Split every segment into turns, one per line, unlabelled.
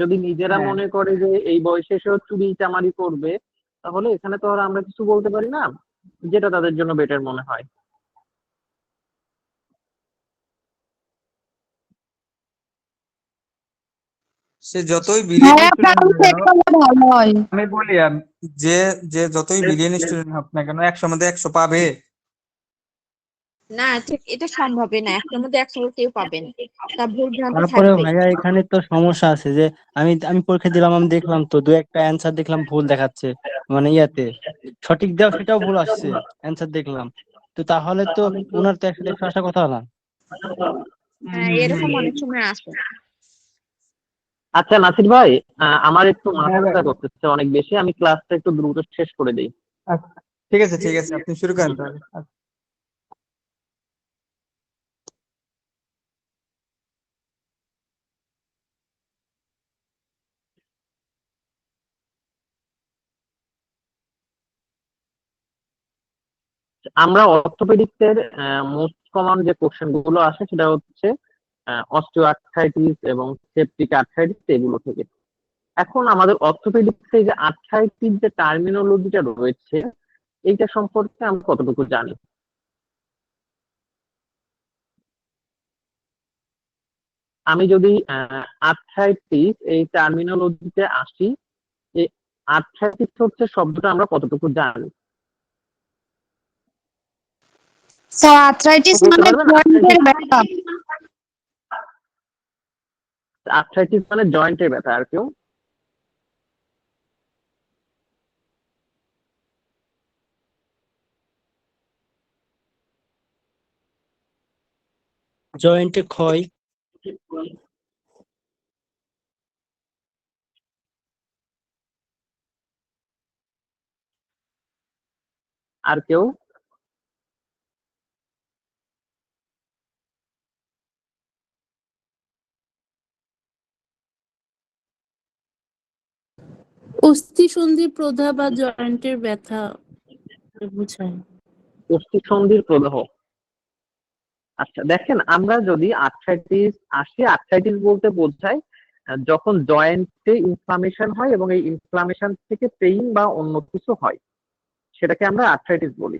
যদি নিজেরা
হ্যাঁ,
মনে করে যে এই বয়সে এসেও চুরি চামারি করবে, তাহলে এখানে তো আর আমরা কিছু বলতে পারি না, যেটা তাদের জন্য বেটার মনে হয়।
সে যতই
হ্যাঁ
ব্রিলিয়েন্ট স্টুডেন্ট
তাহলে
না
তো
কেন,
এটা হলে ভালো হয়।
আমি বলি যে যে যতই ব্রিলিয়েন্ট স্টুডেন্ট হোক না কেন, 100 মধ্যে 100 পাবে।
না ঠিক এটা সম্ভবই না, একটার মধ্যে একশো কেউ পাবেন, তা ভুল ভ্রান্তি
তারপরেও
থাকবে।
ভাইয়া এখানে তো সমস্যা আছে যে আমি আমি পরীক্ষা দিলাম, আমি দেখলাম তো দু একটা অ্যান্সার দেখলাম ভুল দেখাচ্ছে, মানে ইয়াতে সঠিক দেওয়া সেটাও ভুল আসছে, অ্যান্সার দেখলাম। তো তাহলে তো ওনার তো 100 আসার কথা না।
হ্যাঁ এরকম অনেক সময় আসে।
আচ্ছা নাসির ভাই, আমার একটু মাথা
হ্যাঁ ভাই।
ব্যথা করতেছে অনেক বেশি, আমি ক্লাসটা একটু দ্রুত শেষ করে দিই।
আচ্ছা, ঠিক আছে ঠিক আছে, আপনি শুরু করেন তাহলে।
আমরা অর্থোপেডিক্স এর মোস্ট কমন যে কোশ্চেন গুলো আসে সেটা হচ্ছে অস্টিও আর্থ্রাইটিস এবং সেপটিক আর্থ্রাইটিস, এগুলো থেকে। এখন আমাদের অর্থোপেডিক্স এ যে আর্থ্রাইটিস যে টার্মিনোলজিটা রয়েছে, এইটা সম্পর্কে আমরা কতটুকু জানি? আমি যদি আর্থ্রাইটিস এই টার্মিনোলজিতে আসি, এই আর্থ্রাইটিস হচ্ছে শব্দটা আমরা কতটুকু জানি?
স্যার আর্থ্রাইটিস
বলতে
মানে
পারবেন
জয়েন্টের
আর্থ্রাইটিস?
ব্যথা।
আর্থ্রাইটিস মানে জয়েন্টের ব্যথা, আর কেউ?
জয়েন্টে ক্ষয়।
আর কেউ?
অস্থিসন্ধি প্রদাহ বা জয়েন্টের ব্যথা বোঝায়।
অস্থিসন্ধির প্রদাহ। আচ্ছা দেখেন, আমরা যদি আর্থ্রাইটিস আসি, আর্থ্রাইটিস বলতে বোঝায় যখন জয়েন্টে ইনফ্লামেশন হয় এবং এই ইনফ্লামেশন থেকে পেইন বা অন্য কিছু হয়, সেটাকে আমরা আর্থ্রাইটিস বলি।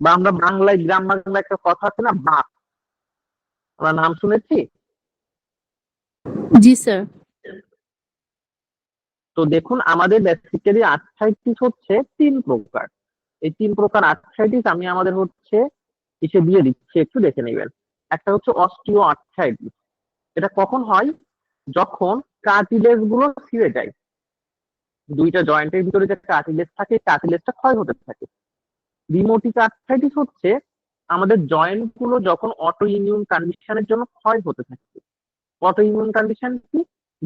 বা আমরা বাংলায়, গ্রাম বাংলায় একটা কথা আছে না, বাত, আমরা নাম শুনেছি।
জি স্যার।
তো দেখুন, আমাদের বেসিক্যালি আর্থ্রাইটিস হচ্ছে 3 প্রকার। এই 3 প্রকার আর্থ্রাইটিস আমি আমাদের হচ্ছে কিসে দিয়ে দিচ্ছি, একটু দেখে নেবেন। একটা হচ্ছে অস্টিও আর্থ্রাইটিস। এটা কখন হয়? যখন কার্টিলেজ গুলো ছিঁড়ে যায়, দুইটা জয়েন্টের ভিতরে যে কার্টিলেজ থাকে, কার্টিলেজটা ক্ষয় হতে থাকে। রিউমেটিক আর্থ্রাইটিস হচ্ছে আমাদের জয়েন্ট গুলো যখন অটো ইমিউন কন্ডিশনের জন্য ক্ষয় হতে থাকে। অটো ইমিউন কন্ডিশন কি?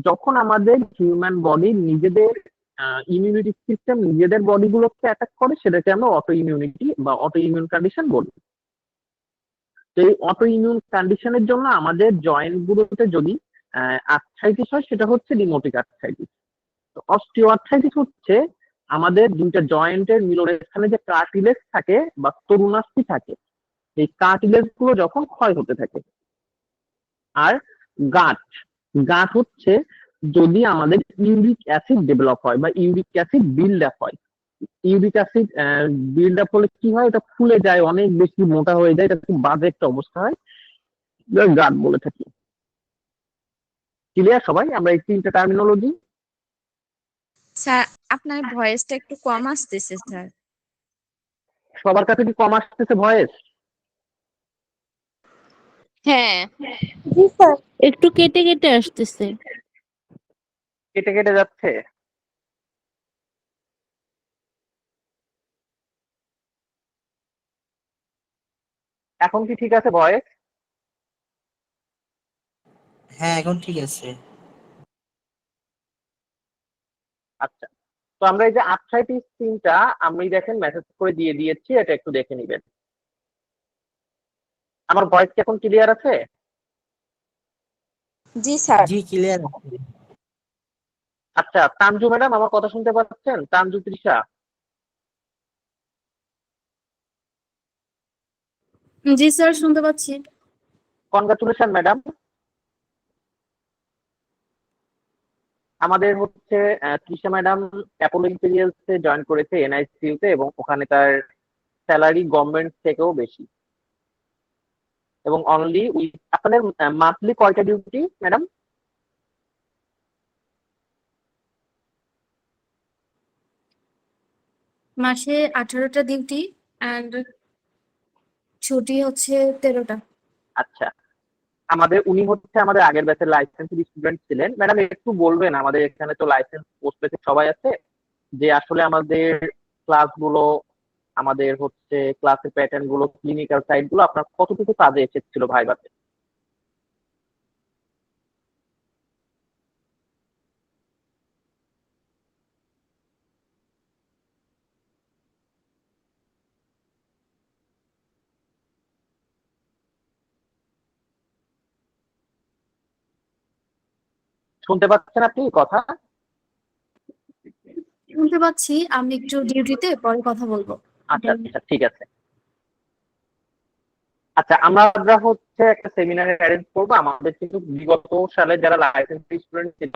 যখন আমাদের হিউম্যান বডি নিজেদের ইমিউনিটি সিস্টেম নিজেদের বডি গুলোকে অ্যাটাক করে, সেটাকে আমরা অটো ইমিউনিটি বা অটো ইমিউন কন্ডিশন বলি। তো এই অটো ইমিউন কন্ডিশনের জন্য আমাদের জয়েন্ট গুলোতে যদি আর্থ্রাইটিস হয়, সেটা হচ্ছে রিউমেটিক আর্থ্রাইটিস। অস্টিও আর্থ্রাইটিস হচ্ছে আমাদের দুইটা জয়েন্টের মিলনের যে কার্টিলেজ থাকে বা তরুণাস্থি থাকে, এই কার্টিলেজ গুলো যখন ক্ষয় হতে থাকে। আর গাঁট, গাঁট হচ্ছে যদি আমাদের ইউরিক অ্যাসিড ডেভেলপ হয় বা ইউরিক অ্যাসিড বিল্ড আপ হয়। ইউরিক অ্যাসিড বিল্ড আপ হলে কি হয়? এটা ফুলে যায়, অনেক বেশি মোটা হয়ে যায়, এটা খুব বাজে একটা অবস্থা হয়, গাঁট বলে থাকি। ক্লিয়ার সবাই আমরা এই 3টা টার্মিনোলজি?
স্যার আপনার ভয়েসটা একটু কম আসতেছে স্যার।
সবার কাছে কি কম আসতেছে ভয়েস?
হ্যাঁ।
জি স্যার।
একটু কেটে কেটে আসতেছে।
কেটে কেটে যাচ্ছে? এখন কি ঠিক আছে ভয়েস?
হ্যাঁ এখন ঠিক আছে।
আচ্ছা, তো আমরা এই যে আর্থ্রাইটিস 3টা আমি দেখেন মেসেজ করে দিয়ে দিয়েছি, এটা একটু দেখে নিবেন। আমার ভয়েস কি এখন ক্লিয়ার আছে?
জি স্যার।
জি ক্লিয়ার আছে।
আচ্ছা, তানজু ম্যাডাম আমার কথা শুনতে পাচ্ছেন? তানজু তৃষা?
জি স্যার শুনতে পাচ্ছি।
Congratulation madam. আমাদের হচ্ছে তৃষা ম্যাডাম অ্যাপোলো ইম্পেরিয়ালসে জয়েন করেছে এনআইসিইউ তে, এবং ওখানে তার স্যালারি গভর্নমেন্ট থেকেও বেশি, এবং অনলি উইথ আপনাদের মান্থলি কয়টা ডিউটি ম্যাডাম?
মাসে 18টা ডিউটি এন্ড ছুটি হচ্ছে 13টা।
আচ্ছা, উনি হচ্ছে আমাদের আগের ব্যাচের লাইসেন্সেড স্টুডেন্ট ছিলেন। ম্যাডাম একটু বলবেন, আমাদের এখানে তো লাইসেন্স পোস্ট বেসিক সবাই আছে, যে আসলে আমাদের ক্লাসগুলো, আমাদের হচ্ছে ক্লাসের প্যাটার্ন গুলো, ক্লিনিক্যাল সাইড গুলো আপনার কতটুকু কাজে এসেছিল ভাইভাতে? শুনতে পাচ্ছেন আপনি কথা?
শুনতে পাচ্ছি, আমি একটু ডিউটিতে, পরে কথা বলবো।
আচ্ছা আচ্ছা, ঠিক আছে। আচ্ছা, আমরা হচ্ছে একটা সেমিনার অ্যারেঞ্জ করবো। আমাদের কিন্তু বিগত সালে যারা লাইসেন্স স্টুডেন্ট ছিল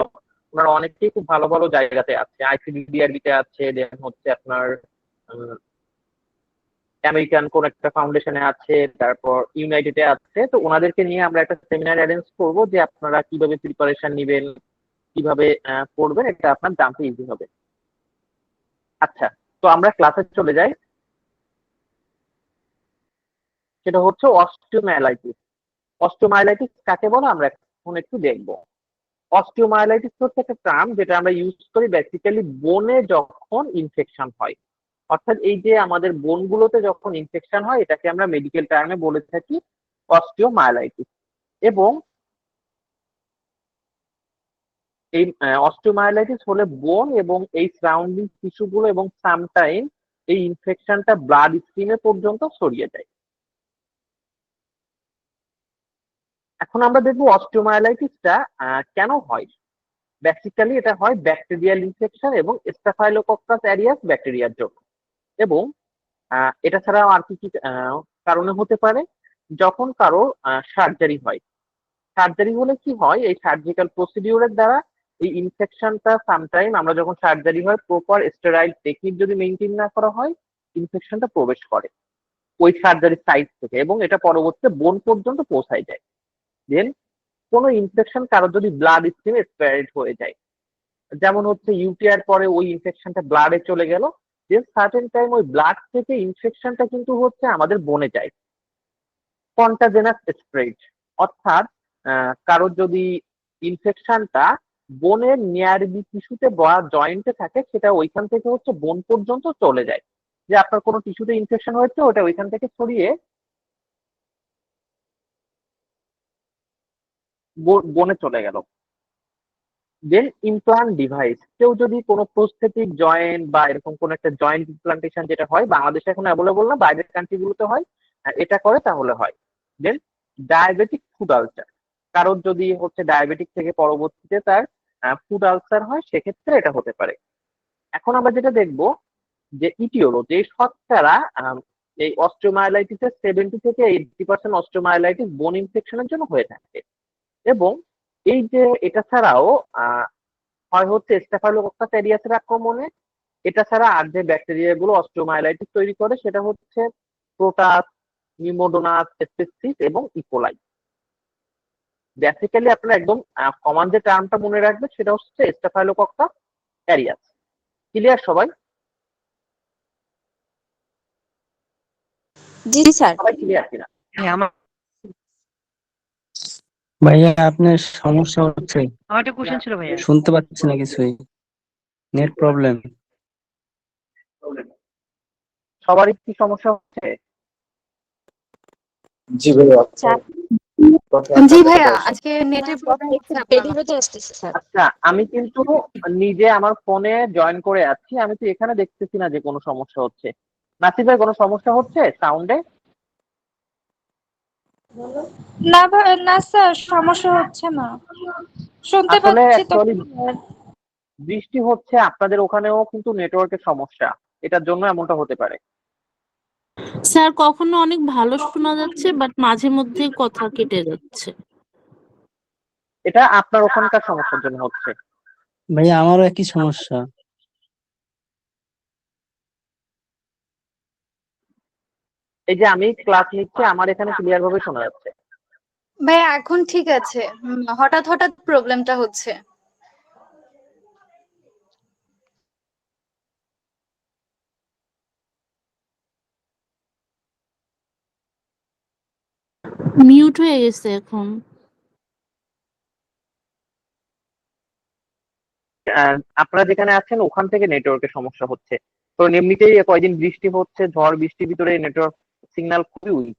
ওনারা অনেকেই খুব ভালো ভালো জায়গাতে আছে, আইসিডিডিআরবি তে আছে, দেন হচ্ছে আপনার আমেরিকান কোন একটা ফাউন্ডেশনে আছে, তারপর ইউনাইটেডে আছে। তো ওনাদেরকে নিয়ে আমরা একটা সেমিনার অ্যারেঞ্জ করবো, যে আপনারা কিভাবে প্রিপারেশন নিবেন, কিভাবে করবেন, এটা আপনার জানতে ইজি হবে। আচ্ছা, তো আমরা ক্লাসে চলে যাই। সেটা হচ্ছে অস্টিওমাইলাইটিস। অস্টিওমাইলাইটিস কাকে বলে আমরা এখন একটু দেখবো। অস্টিওমাইলাইটিস হচ্ছে একটা টার্ম যেটা আমরা ইউজ করি বেসিক্যালি বোনে যখন ইনফেকশন হয়, অর্থাৎ এই যে আমাদের বোনগুলোতে যখন ইনফেকশন হয়, এটাকে আমরা মেডিকেল টার্মে বলে থাকি অস্টিওমাইলাইটিস। এবং এই অস্টিওমাইলাইটিস হলে বোন এবং এই সারাউন্ডিং টিস্যুগুলো এবং সামটাইম এই ইনফেকশনটা ব্লাড স্ট্রিমে পর্যন্ত ছড়িয়ে যায়। এখন আমরা দেখবো অস্টিওমাইলাইটিসটা কেন হয়। বেসিক্যালি এটা হয় ব্যাকটেরিয়াল ইনফেকশন এবং স্টাফাইলোকক্কাস অ্যারিয়াস ব্যাকটেরিয়ার জন্য। এবং এটা ছাড়াও আর কি কি কারণে হতে পারে, যখন কারো সার্জারি হয়। সার্জারি হলে কি হয়, এই সার্জিক্যাল প্রসিডিউরের দ্বারা এই ইনফেকশনটা সামটাইম, আমরা যখন সার্জারি হয় প্রপার স্টেরাইল টেকনিক যদি মেনটেন না করা হয়, ইনফেকশনটা প্রবেশ করে ওই সার্জারি সাইট থেকে এবং এটা পরবর্তীতে বোন পর্যন্ত পৌঁছায় যায়। দেন কোনো ইনফেকশন কারো যদি ব্লাড স্ট্রিমে স্প্রেড হয়ে যায়, যেমন হচ্ছে ইউটিআর পরে ওই ইনফেকশনটা ব্লাডে চলে গেল, দেন সার্টেন টাইম ওই ব্লাড থেকে ইনফেকশনটা কিন্তু হচ্ছে আমাদের বোনে যায়, কন্টাজেনাস স্প্রেড। অর্থাৎ কারোর যদি ইনফেকশনটা বোনের নিয়ারবি টিস্যুতে বা জয়েন্টে থাকে, সেটা ওইখান থেকে হচ্ছে বোন পর্যন্ত চলে যায়। যে আপনার কোনো টিস্যুতে ইনফেকশন হয়েছে, ওটা ওইখান থেকে ছড়িয়ে বোনে চলে গেল। দেন ইমপ্লান্ট ডিভাইস, কেউ যদি কোনো প্রস্থেটিক জয়েন্ট বা এরকম কোন একটা জয়েন্ট ইমপ্লান্টেশন, যেটা হয় বাংলাদেশে এখন অ্যাভেলেবল না, বাইরের কান্ট্রিগুলোতে হয়, এটা করে তাহলে হয়। দেন ডায়াবেটিক ফুড আলসার, কারোর যদি হচ্ছে ডায়াবেটিক থেকে পরবর্তীতে তার ফুড আলসার হয়, সেক্ষেত্রে এটা হতে পারে। এখন আমরা যেটা দেখবো যে ইটিওলজি, শতকরা এই অস্টিওমাইলাইটিসের 70 থেকে 80% অস্টিওমাইলাইটিস বোন ইনফেকশনের জন্য হয়ে থাকে। এবং এই যে এটা ছাড়াও হয় হচ্ছে স্টাফাইলোকক্কাস অ্যারিয়াসের আক্রমণে। এটা ছাড়া আর যে ব্যাকটেরিয়া গুলো অস্টিওমাইলাইটিস তৈরি করে, সেটা হচ্ছে প্রোটাস, নিউমোডোনাস, স্পেসিস এবং ইকোলাই। বেসিক্যালি আপনারা একদম কমন যে টার্মটা মনে রাখবেন, সেটা হচ্ছে স্টাফাইলোকক্কাস অ্যারিয়াস। ক্লিয়ার সবাই?
জি স্যার।
সবাই ক্লিয়ার কিনা?
ভাইয়া আপনার সমস্যা হচ্ছে,
আমার একটা কোশ্চেন ছিল ভাইয়া।
শুনতে পাচ্ছি না কিছুই, নেট প্রবলেম।
সবারই কি সমস্যা হচ্ছে?
জি ভাইয়া, আজকে নেটের প্রবলেম হচ্ছে
রেডিওতে আসতেছে স্যার।
আচ্ছা, আমি কিন্তু নিজে আমার ফোনে জয়েন করে আছি, আমি তো এখানে দেখতেছি না যে কোনো সমস্যা হচ্ছে। নাসির ভাই, কোনো সমস্যা হচ্ছে সাউন্ডে?
না না স্যার, সমস্যা হচ্ছে না, শুনতে
আসলে
পাচ্ছি তো।
অ্যাকচুয়ালি বৃষ্টি হচ্ছে, আপনাদের ওখানেও কিন্তু নেটওয়ার্কের সমস্যা, এটার জন্য এমনটা হতে পারে।
স্যার কখনো অনেক ভালো শোনা যাচ্ছে, বাট মাঝে মধ্যে কথা কেটে যাচ্ছে।
এটা আপনার ওখানকার সমস্যার জন্য হচ্ছে।
ভাইয়া আমারও একই সমস্যা।
এই যে আমি ক্লাস নিচ্ছি, আমার এখানে ক্লিয়ার ভাবে শোনা যাচ্ছে।
ভাইয়া এখন ঠিক আছে, হঠাৎ হঠাৎ প্রবলেমটা হচ্ছে।
মিউট হয়ে গেছে এখন।
আপনারা যেখানে আছেন ওখান থেকে নেটওয়ার্কের সমস্যা হচ্ছে। তো এমনিতেই কয়দিন বৃষ্টি হচ্ছে, ঝড় বৃষ্টির ভিতরে নেটওয়ার্ক সিগন্যাল খুবই উইক।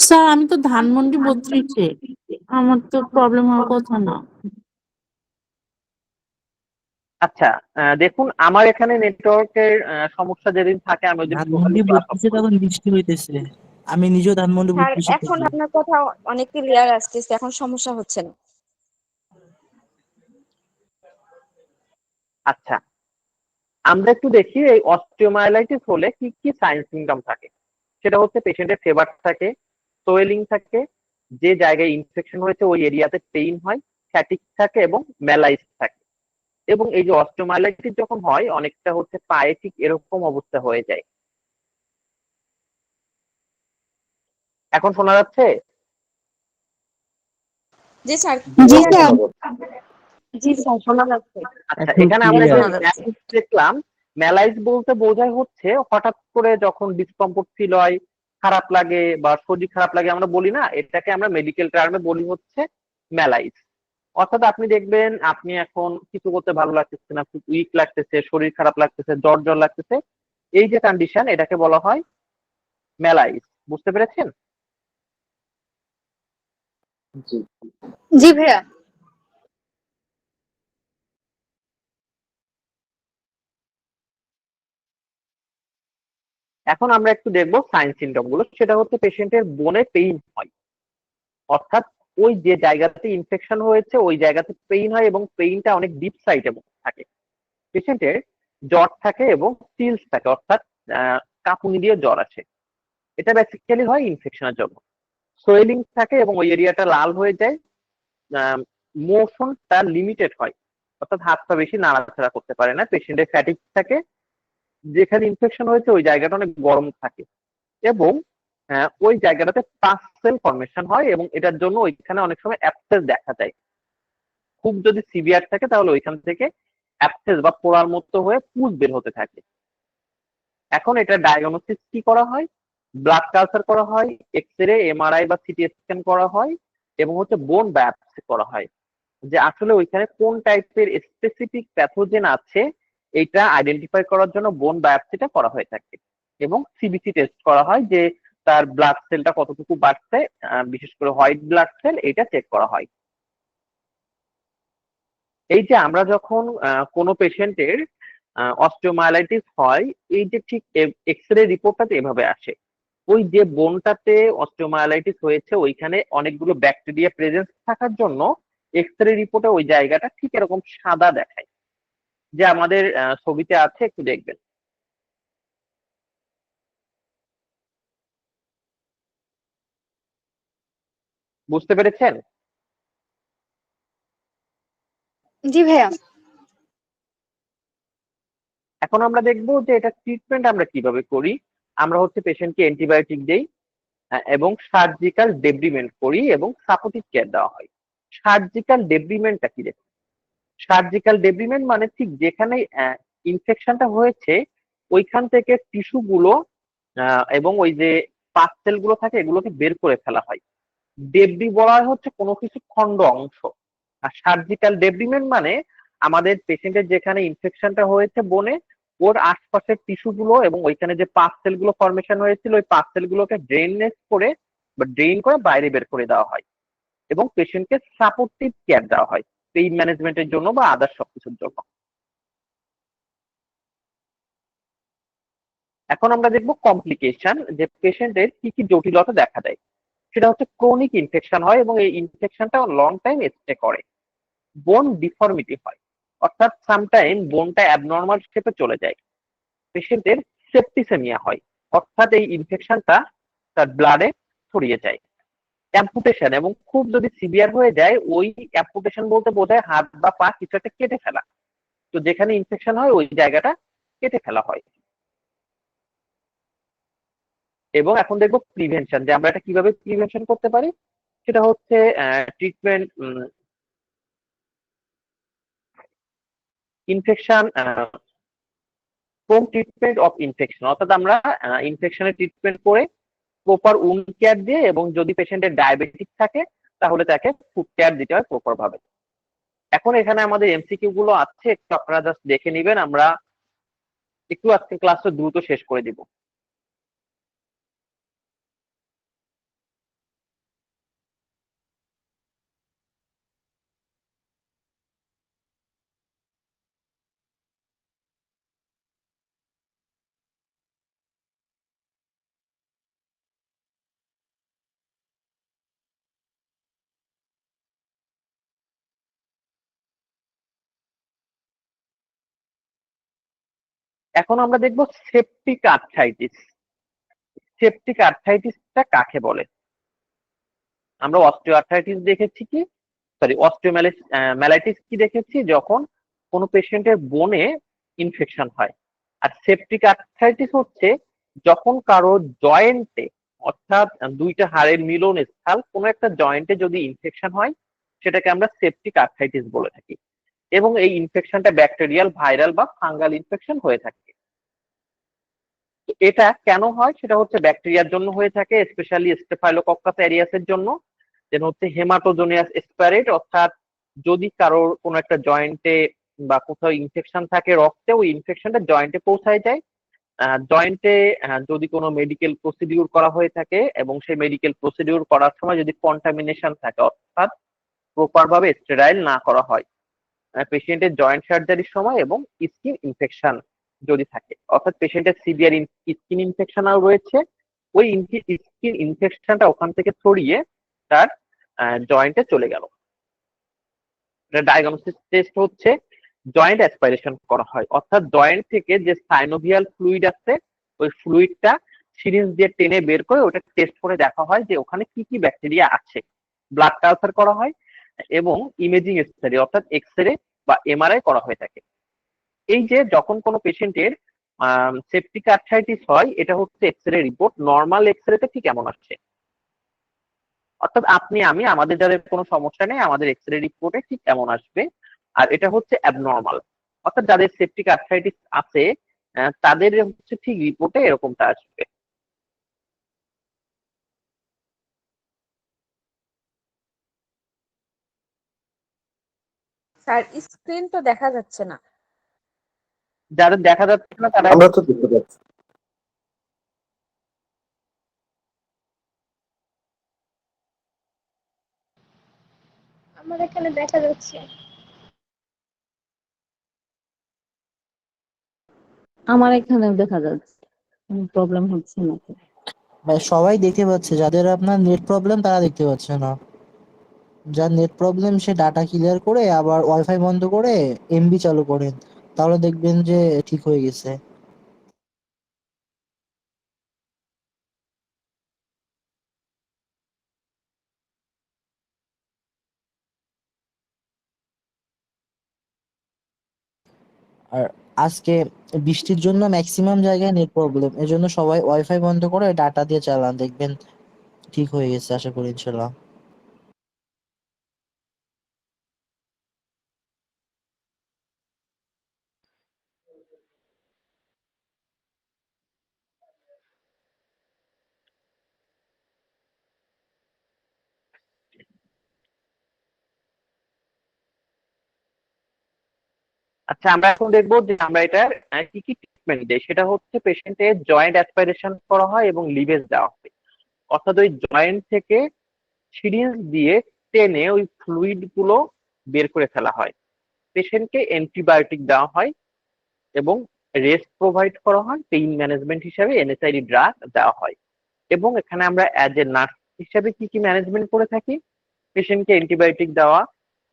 স্যার আমি তো ধানমন্ডি 32-এ, আমার তো প্রবলেম হওয়ার কথা না।
আচ্ছা, দেখুন আমার এখানে নেটওয়ার্কের সমস্যা যেদিন থাকে আমি ওই দিন টোটালি
ধানমন্ডি
ক্লাস অফ
32-এ
করি।
তখন বৃষ্টি হইতেছে। আমি নিজেও ধানমন্ডি
স্যার
32-এ
এখন
থাকি।
আপনার কথা অনেক ক্লিয়ার আসতেছে, এখন সমস্যা হচ্ছে না।
আচ্ছা, আমরা একটু দেখি এই অস্টিওমাইলাইটিস হলে কি কি সাইন সিমটম থাকে। সেটা হচ্ছে পেশেন্টের ফেভার থাকে, সোয়েলিং থাকে, যে জায়গায় ইনফেকশন হয়েছে ওই এরিয়াতে পেইন হয়, ফ্যাটিক থাকে এবং ম্যালাইস থাকে। এবং এই যে অস্টিওমাইলাইটিস যখন হয় অনেকটা হচ্ছে পায়ে ঠিক এরকম অবস্থা হয়ে যায়। এখন শোনা যাচ্ছে?
জি স্যার,
জি
ক্লিয়ার
স্যার।
জি স্যার শোনা যাচ্ছে।
আচ্ছা,
এখন
এখানে আমরা যে
ক্লিয়ার।
শোনা যাচ্ছে।
ম্যালাইস দেখলাম, ম্যালাইস বলতে বোঝায় হচ্ছে হঠাৎ করে যখন ডিসকমফোর্ট ফিল হয়, খারাপ লাগে বা শরীর খারাপ লাগে আমরা বলি না, এটাকে আমরা মেডিকেল টার্মে বলি হচ্ছে ম্যালাইস। অর্থাৎ আপনি দেখবেন আপনি এখন কিছু করতে ভালো লাগতেছে না, খুব উইক লাগতেছে, শরীর খারাপ লাগতেছে, জ্বর জ্বর লাগতেছে, এই যে কন্ডিশন এটাকে বলা হয় ম্যালাইস। বুঝতে পেরেছেন?
জি ভাইয়া।
এখন আমরা একটু দেখবো সাইন সিমটম গুলো। সেটা হচ্ছে পেশেন্টের বোনে পেইন হয়, অর্থাৎ ওই যে জায়গাতে ইনফেকশন হয়েছে ওই জায়গাতে পেইন হয় এবং পেইনটা অনেক ডিপ সাইডে থাকে। পেশেন্টের জ্বর থাকে এবং চিলস থাকে, অর্থাৎ কাঁপুনি দিয়ে জ্বর আসে। এটা বেসিক্যালি হয় ইনফেকশনের জন্য। সোয়েলিং থাকে এবং ওই এরিয়াটা লাল হয়ে যায়। মোশনটা লিমিটেড হয়, অর্থাৎ হাত পা বেশি নাড়াচাড়া করতে পারে না। পেশেন্টের ফ্যাটিক থাকে, যেখানে ইনফেকশন হয়েছে ওই জায়গাটা অনেক গরম থাকে এবং ওই জায়গাটাতে পাসেল ফর্মেশন হয় এবং এটার জন্য ওইখানে অনেক সময় অ্যাবসেস দেখা যায়। খুব যদি সিভিয়ার থাকে তাহলে ওইখান থেকে অ্যাবসেস বা পোড়ার মতো হয়ে পুজ বের হতে থাকে। এখন এটা ডায়াগনোসিস কি করা হয়? ব্লাড কালচার করা হয়, এক্স রে, এমআরআই বা সিটি স্ক্যান করা হয় এবং হচ্ছে বোন বায়োপসি করা হয়, যে আসলে ওইখানে কোন টাইপের স্পেসিফিক প্যাথোজেন আছে এটা আইডেন্টিফাই করার জন্য বোন বায়োপসিটা করা হয়ে থাকে। এবং সিবিসি টেস্ট করা হয়, যে তার ব্লাড সেলটা কতটুকু বাড়ছে, বিশেষ করে হোয়াইট ব্লাড সেল, এটা চেক করা হয়। এই যে আমরা যখন কোনো পেশেন্টের অস্টিওমাইলাইটিস হয়, এই যে ঠিক এক্স রে রিপোর্টটাতে এভাবে আসে। ওই যে বোনটাতে অস্টিওমাইলাইটিস হয়েছে ওইখানে অনেকগুলো ব্যাকটেরিয়া প্রেজেন্স থাকার জন্য এক্স রে রিপোর্টে ওই জায়গাটা ঠিক এরকম সাদা দেখায়, যে আমাদের ছবিতে আছে, একটু দেখবেন। বুঝতে পেরেছেন?
জি ভাইয়া।
এখন আমরা দেখবো যে এটা ট্রিটমেন্ট আমরা কিভাবে করি। আমরা হচ্ছে পেশেন্টকে অ্যান্টিবায়োটিক দেই এবং সার্জিক্যাল ডেব্রিমেন্ট করি এবং সাপোর্টিভ কেয়ার দেওয়া হয়। সার্জিক্যাল ডেব্রিমেন্টটা কি? দেখুন, সার্জিক্যাল ডেব্রিমেন্ট মানে ঠিক যেখানে ইনফেকশনটা হয়েছে ওইখান থেকে টিস্যু গুলো এবং ওই যে পার্সেল গুলো থাকে এগুলোকে বের করে ফেলা হয়। ডেব্রি বলা হয় হচ্ছে কোনো কিছু খণ্ড অংশ। আর সার্জিক্যাল ডেব্রিমেন্ট মানে আমাদের পেশেন্টের যেখানে ইনফেকশনটা হয়েছে বোনে, ওর আশপাশের টিস্যু গুলো এবং ওইখানে যে পার্সেল গুলো ফর্মেশন হয়েছিল ওই পার্সেল গুলোকে ড্রেনেজ করে বা ড্রেন করে বাইরে বের করে দেওয়া হয় এবং পেশেন্টকে সাপোর্টিভ কেয়ার দেওয়া হয় পেইন ম্যানেজমেন্টের জন্য বা আদার সবকিছুর জন্য। এখন আমরা দেখবো কমপ্লিকেশন, যে পেশেন্টের কি কি জটিলতা দেখা দেয়। সেটা হচ্ছে ক্রনিক ইনফেকশন হয় এবং এই ইনফেকশনটা লং টাইম স্টে করে। বোন ডিফর্মিটি হয়, অর্থাৎ সামটাইম বোনটা অ্যাবনর্মাল শেপে চলে যায়। পেশেন্টের সেপ্টিসেমিয়া হয়, অর্থাৎ এই ইনফেকশনটা তার ব্লাডে ছড়িয়ে যায়। অ্যাম্পুটেশন, এবং খুব যদি সিভিয়ার হয়ে যায়, ওই অ্যাম্পুটেশন বলতে বোঝায় হাত বা পা কিছু একটা কেটে ফেলা। তো যেখানে ইনফেকশন হয় ওই জায়গাটা কেটে ফেলা হয়। এবং এখন দেখবো প্রিভেনশন, যে আমরা এটা কিভাবে প্রিভেনশন করতে পারি। সেটা হচ্ছে treatment, infection, home treatment of infection, অর্থাৎ আমরা ইনফেকশনের ট্রিটমেন্ট করে প্রপার উন্ড কেয়ার দিয়ে, এবং যদি পেশেন্টের ডায়াবেটিক থাকে তাহলে তাকে ফুড কেয়ার দিতে হয় প্রপার ভাবে। এখন এখানে আমাদের এমসিকিউ গুলো আছে, একটু আপনারা জাস্ট দেখে নিবেন, আমরা একটু আজকে ক্লাসটা দ্রুত শেষ করে দিব। এখন আমরা দেখবো সেপটিক আর্থ্রাইটিস। সেপটিক আর্থ্রাইটিসটা কাকে বলে? আমরা অস্টিও আর্থ্রাইটিস দেখেছি কি, সরি অস্টিওম্যালাইটিস কি দেখেছি, যখন কোনো পেশেন্টের বোনে ইনফেকশন হয়। আর সেপটিক আর্থ্রাইটিস হচ্ছে যখন কারো জয়েন্টে, অর্থাৎ দুইটা হাড়ের মিলন স্থল কোনো একটা জয়েন্টে যদি ইনফেকশন হয়, সেটাকে আমরা সেপটিক আর্থ্রাইটিস বলে থাকি। এবং এই ইনফেকশনটা ব্যাকটেরিয়াল, ভাইরাল বা ফাঙ্গাল ইনফেকশন হয়ে থাকে। তো এটা কেন হয়? সেটা হচ্ছে ব্যাকটেরিয়ার জন্য হয়ে থাকে, স্পেশালি স্টেফাইলোকক্কাস অ্যারিয়াসের জন্য। যেন হচ্ছে হেমাটোজোনিয়াস স্প্যারেট, অর্থাৎ যদি কারোর কোনো একটা জয়েন্টে বা কোথাও ইনফেকশন থাকে রক্তে, ওই ইনফেকশনটা জয়েন্টে পৌঁছায় যায়। জয়েন্টে যদি কোনো মেডিকেল প্রসিডিউর করা হয়ে থাকে, এবং সেই মেডিকেল প্রসিডিউর করার সময় যদি কন্টামিনেশন থাকে, অর্থাৎ প্রপার ভাবে স্টেরাইল না করা হয় পেশেন্টের জয়েন্ট সার্জারির সময়, এবং স্কিন ইনফেকশন যদি থাকে, অর্থাৎ পেশেন্টের সিভিয়ার স্কিন ইনফেকশনও রয়েছে, ওই স্কিন ইনফেকশনটা ওখান থেকে ছড়িয়ে তার জয়েন্টে চলে গেল। ডায়াগনস্টিক টেস্ট হচ্ছে জয়েন্ট অ্যাসপাইরেশন করা হয়, অর্থাৎ জয়েন্ট থেকে যে সাইনোভিয়াল ফ্লুইড আছে, ওই ফ্লুইডটা সিরিঞ্জ দিয়ে টেনে বের করে ওটা টেস্ট করে দেখা হয় যে ওখানে কি কি ব্যাকটেরিয়া আছে। ব্লাড কালচার করা হয়, এবং ইমেজিং স্টাডি অর্থাৎ এক্স রে বা এমআরআই করা হয়ে থাকে। এই যে যখন কোনো পেশেন্টের সেপটিক আর্থ্রাইটিস হয়, এটা হচ্ছে X ray report. Normal x রেতে ঠিক এমন আসছে, অর্থাৎ আপনি আমি আমাদের যাদের কোনো সমস্যা নেই, আমাদের এক্স রে রিপোর্টে ঠিক এমন আসবে। আর এটা হচ্ছে অ্যাবনর্মাল, অর্থাৎ যাদের সেপটিক আর্থ্রাইটিস আছে তাদের হচ্ছে ঠিক রিপোর্টে এরকমটা আসবে।
স্যার স্ক্রিন তো দেখা যাচ্ছে না।
যাদের দেখা যাচ্ছে না তারা
আমরা তো দেখতে পাচ্ছি।
আমার এখানে দেখা যাচ্ছে।
আমার এখানেও দেখা যাচ্ছে, কোনো প্রবলেম হচ্ছে না তো।
ভাই সবাই দেখতে পাচ্ছে, যাদের আপনার নেট প্রবলেম তারা দেখতে পাচ্ছে না। যার নেট প্রবলেম সে ডাটা ক্লিয়ার করে আবার ওয়াইফাই বন্ধ করে এমবি চালু করেন, তাহলে দেখবেন যে ঠিক হয়ে গেছে। আর আজকে বৃষ্টির জন্য ম্যাক্সিমাম জায়গায় নেট প্রবলেম, এজন্য সবাই ওয়াইফাই বন্ধ করে ডাটা দিয়ে চালান, দেখবেন ঠিক হয়ে গেছে আশা করি ইনশাল্লাহ।
আচ্ছা, আমরা এখন দেখবো যে আমরা এটার কি কি ট্রিটমেন্ট দেই। সেটা হচ্ছে পেশেন্টের জয়েন্ট অ্যাসপাইরেশন করা হয় এবং লিভেজ দেওয়া হয়, অর্থাৎ ওই জয়েন্ট থেকে সিরিঞ্জ দিয়ে টেনে ওই ফ্লুইড গুলো বের করে ফেলা হয়। পেশেন্টকে অ্যান্টিবায়োটিক দেওয়া হয়, এবং রেস্ট প্রোভাইড করা হয়। পেইন ম্যানেজমেন্ট হিসাবে এনএসআইডি ড্রাগ দেওয়া হয়। এবং এখানে আমরা অ্যাজ এ নার্স হিসাবে কি কি ম্যানেজমেন্ট করে থাকি? পেশেন্টকে অ্যান্টিবায়োটিক দেওয়া,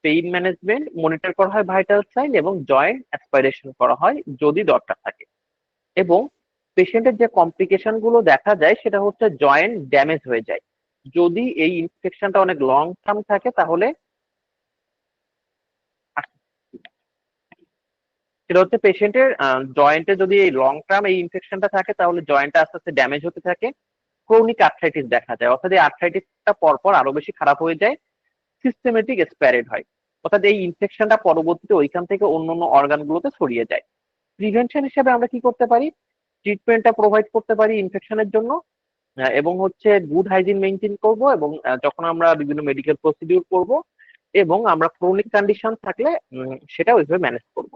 পেইন ম্যানেজমেন্ট, মনিটর করা হয় ভাইটাল সাইন, এবং জয়েন্ট অ্যাসপাইরেশন করা হয় যদি দরকার থাকে। এবং পেশেন্টের যে কমপ্লিকেশন গুলো দেখা যায় সেটা হচ্ছে জয়েন্ট ড্যামেজ হয়ে যায়। যদি এই ইনফেকশনটা অনেক লং টার্ম থাকে তাহলে সেটা হচ্ছে পেশেন্টের জয়েন্টে যদি এই লং টার্ম এই ইনফেকশনটা থাকে তাহলে জয়েন্টটা আস্তে আস্তে ড্যামেজ হতে থাকে, ক্রনিক আর্থ্রাইটিস দেখা যায়, অর্থাৎ এই আর্থ্রাইটিসটা পরপর আরো বেশি খারাপ হয়ে যায়, সিস্টেমেটিক স্প্যারেড হয়, অর্থাৎ এই ইনফেকশনটা পরবর্তীতে ওইখান থেকে অন্য অন্য অর্গানগুলোতে ছড়িয়ে যায়। প্রিভেনশন হিসেবে আমরা কি করতে পারি, ট্রিটমেন্টটা প্রোভাইড করতে পারি ইনফেকশনের জন্য, এবং হচ্ছে গুড হাইজিন মেনটেন করব, এবং যখন আমরা বিভিন্ন মেডিকেল প্রসিডিউর করব, এবং আমরা ক্রনিক কন্ডিশন থাকলে সেটা ওইভাবে ম্যানেজ করব।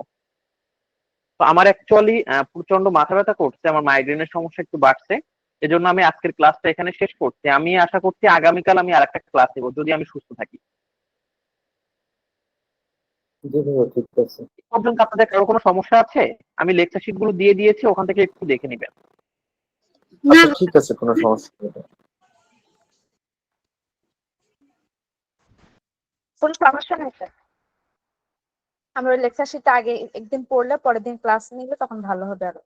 তো আমার অ্যাকচুয়ালি প্রচন্ড মাথা ব্যথা করছে, আমার মাইগ্রেনের সমস্যা একটু বাড়ছে, এজন্য আমি আজকের ক্লাসটা এখানে শেষ করছি। আমি আশা করছি আগামীকাল আমি আরেকটা ক্লাস দেবো যদি আমি সুস্থ থাকি।
জি ভাইয়া, ঠিক আছে।
এই পর্যন্ত আপনাদের কারো কোনো সমস্যা আছে? আমি লেকচার শিট গুলো দিয়ে দিয়েছি, ওখান থেকে একটু দেখে নিবেন।
আচ্ছা ঠিক আছে, কোনো সমস্যা নেই।
কোনো সমস্যা নেই স্যার, আমরা লেকচার শিটটা আগে একদিন পড়লে পরের দিন ক্লাস নিলে তখন ভালো হবে আরো।